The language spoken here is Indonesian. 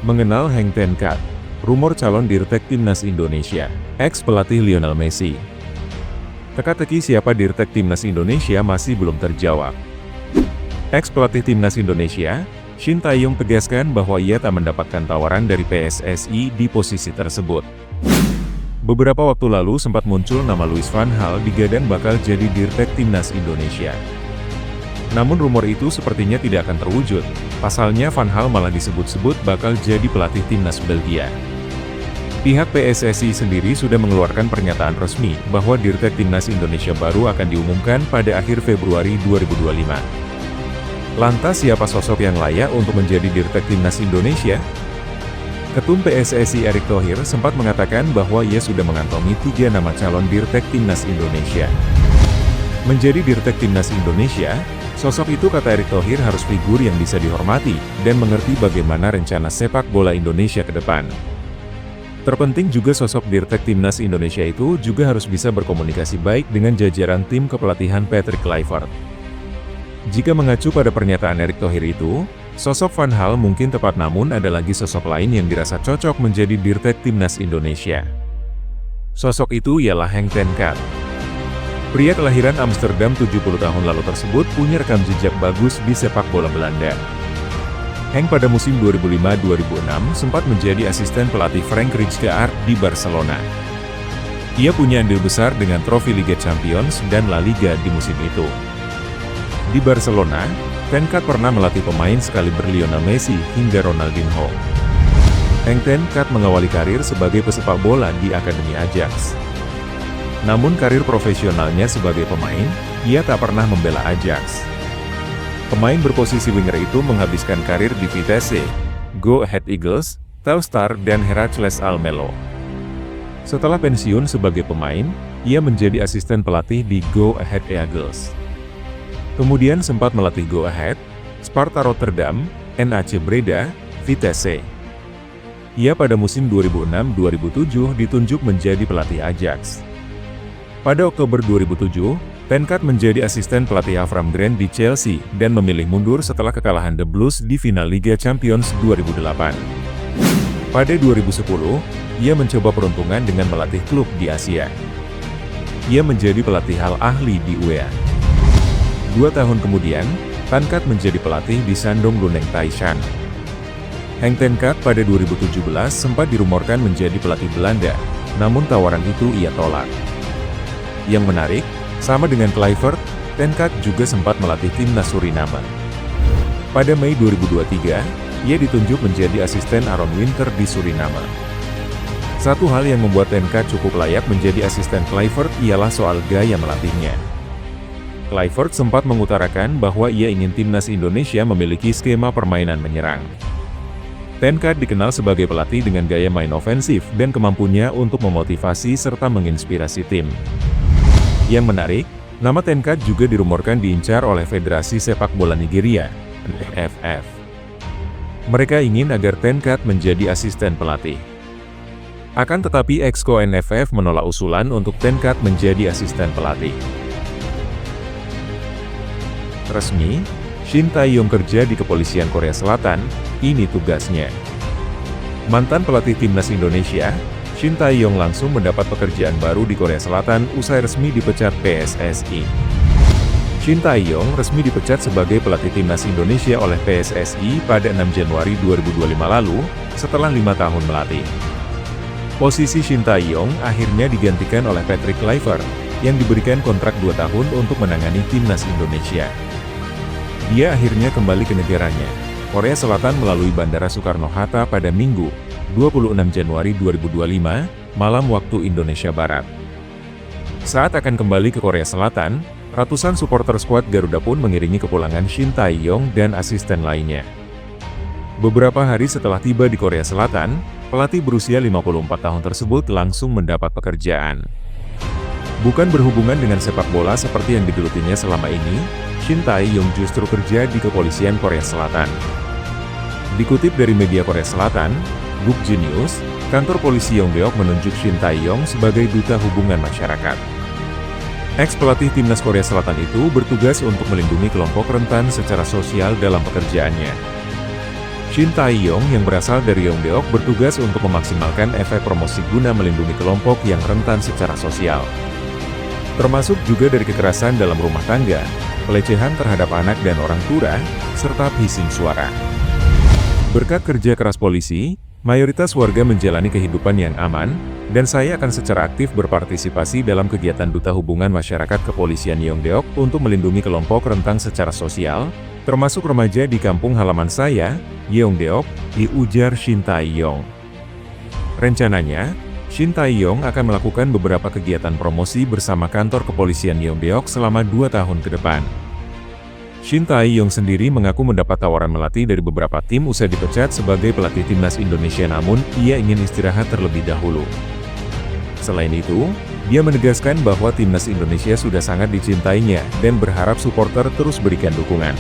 Mengenal Heng Ten-Cad, rumor calon Dirtek Timnas Indonesia, ex-pelatih Lionel Messi. Teka-teki siapa Dirtek Timnas Indonesia masih belum terjawab. Ex-pelatih Timnas Indonesia, Shin Tae-yong tegaskan bahwa ia tak mendapatkan tawaran dari PSSI di posisi tersebut. Beberapa waktu lalu sempat muncul nama Louis van Gaal digadang bakal jadi Dirtek Timnas Indonesia. Namun rumor itu sepertinya tidak akan terwujud, pasalnya Van Gaal malah disebut-sebut bakal jadi pelatih Timnas Belgia. Pihak PSSI sendiri sudah mengeluarkan pernyataan resmi bahwa Dirtek Timnas Indonesia baru akan diumumkan pada akhir Februari 2025. Lantas siapa sosok yang layak untuk menjadi Dirtek Timnas Indonesia? Ketum PSSI Erick Thohir sempat mengatakan bahwa ia sudah mengantongi 3 nama calon Dirtek Timnas Indonesia. Menjadi Dirtek Timnas Indonesia, sosok itu kata Erick Thohir harus figur yang bisa dihormati dan mengerti bagaimana rencana sepak bola Indonesia ke depan. Terpenting juga sosok Dirtek Timnas Indonesia itu juga harus bisa berkomunikasi baik dengan jajaran tim kepelatihan Patrick Kluivert. Jika mengacu pada pernyataan Erick Thohir itu, sosok Van Gaal mungkin tepat, namun ada lagi sosok lain yang dirasa cocok menjadi Dirtek Timnas Indonesia. Sosok itu ialah Heng Ten-Cad. Pria kelahiran Amsterdam 70 tahun lalu tersebut punya rekam jejak bagus di sepak bola Belanda. Heng pada musim 2005-2006 sempat menjadi asisten pelatih Frank Rijkaard di Barcelona. Ia punya andil besar dengan trofi Liga Champions dan La Liga di musim itu. Di Barcelona, Ten-Cad pernah melatih pemain sekaliber Lionel Messi hingga Ronaldinho. Heng Ten-Cad mengawali karir sebagai pesepak bola di Akademi Ajax. Namun karir profesionalnya sebagai pemain, ia tak pernah membela Ajax. Pemain berposisi winger itu menghabiskan karir di Vitesse, Go Ahead Eagles, Telstar dan Heracles Almelo. Setelah pensiun sebagai pemain, ia menjadi asisten pelatih di Go Ahead Eagles. Kemudian sempat melatih Go Ahead, Sparta Rotterdam, NAC Breda, Vitesse. Ia pada musim 2006-2007 ditunjuk menjadi pelatih Ajax. Pada Oktober 2007, Ten-Cad menjadi asisten pelatih Avram Grant di Chelsea dan memilih mundur setelah kekalahan The Blues di final Liga Champions 2008. Pada 2010, ia mencoba peruntungan dengan melatih klub di Asia. Ia menjadi pelatih Al Ahly di UEA. 2 tahun kemudian, Ten-Cad menjadi pelatih di Shandong Luneng Taishan. Heng Ten-Cad pada 2017 sempat dirumorkan menjadi pelatih Belanda, namun tawaran itu ia tolak. Yang menarik, sama dengan Kluivert, Ten-Cad juga sempat melatih timnas Suriname. Pada Mei 2023, ia ditunjuk menjadi asisten Aaron Winter di Suriname. Satu hal yang membuat Ten-Cad cukup layak menjadi asisten Kluivert ialah soal gaya melatihnya. Kluivert sempat mengutarakan bahwa ia ingin timnas Indonesia memiliki skema permainan menyerang. Ten-Cad dikenal sebagai pelatih dengan gaya main ofensif dan kemampuannya untuk memotivasi serta menginspirasi tim. Yang menarik, nama Ten-Cad juga dirumorkan diincar oleh Federasi Sepak Bola Nigeria, NFF. Mereka ingin agar Ten-Cad menjadi asisten pelatih. Akan tetapi Exco NFF menolak usulan untuk Ten-Cad menjadi asisten pelatih. Resmi, Shin Tae-yong kerja di Kepolisian Korea Selatan, ini tugasnya. Mantan pelatih timnas Indonesia, Shin Tae-yong langsung mendapat pekerjaan baru di Korea Selatan usai resmi dipecat PSSI. Shin Tae-yong resmi dipecat sebagai pelatih timnas Indonesia oleh PSSI pada 6 Januari 2025 lalu, setelah 5 tahun melatih. Posisi Shin Tae-yong akhirnya digantikan oleh Patrick Kluivert, yang diberikan kontrak 2 tahun untuk menangani timnas Indonesia. Dia akhirnya kembali ke negaranya, Korea Selatan melalui Bandara Soekarno-Hatta pada Minggu, 26 Januari 2025, malam waktu Indonesia Barat. Saat akan kembali ke Korea Selatan, ratusan supporter skuad Garuda pun mengiringi kepulangan Shin Tae-yong dan asisten lainnya. Beberapa hari setelah tiba di Korea Selatan, pelatih berusia 54 tahun tersebut langsung mendapat pekerjaan. Bukan berhubungan dengan sepak bola seperti yang digelutinya selama ini, Shin Tae-yong justru kerja di Kepolisian Korea Selatan. Dikutip dari media Korea Selatan, Gukje News, kantor polisi Yongdeok menunjuk Shin Tae-yong sebagai duta hubungan masyarakat. Ex-pelatih timnas Korea Selatan itu bertugas untuk melindungi kelompok rentan secara sosial dalam pekerjaannya. Shin Tae-yong yang berasal dari Yongdeok bertugas untuk memaksimalkan efek promosi guna melindungi kelompok yang rentan secara sosial. Termasuk juga dari kekerasan dalam rumah tangga, pelecehan terhadap anak dan orang tua, serta phishing suara. Berkat kerja keras polisi, mayoritas warga menjalani kehidupan yang aman, dan saya akan secara aktif berpartisipasi dalam kegiatan Duta Hubungan Masyarakat Kepolisian Yongdeok untuk melindungi kelompok rentan secara sosial, termasuk remaja di kampung halaman saya, Yongdeok, diujar Shin Tae-yong. Rencananya, Shin Tae-yong akan melakukan beberapa kegiatan promosi bersama kantor kepolisian Yongdeok selama 2 tahun ke depan. Shin Tae-yong sendiri mengaku mendapat tawaran melatih dari beberapa tim usai dipecat sebagai pelatih timnas Indonesia, namun ia ingin istirahat terlebih dahulu. Selain itu, dia menegaskan bahwa timnas Indonesia sudah sangat dicintainya dan berharap supporter terus berikan dukungan.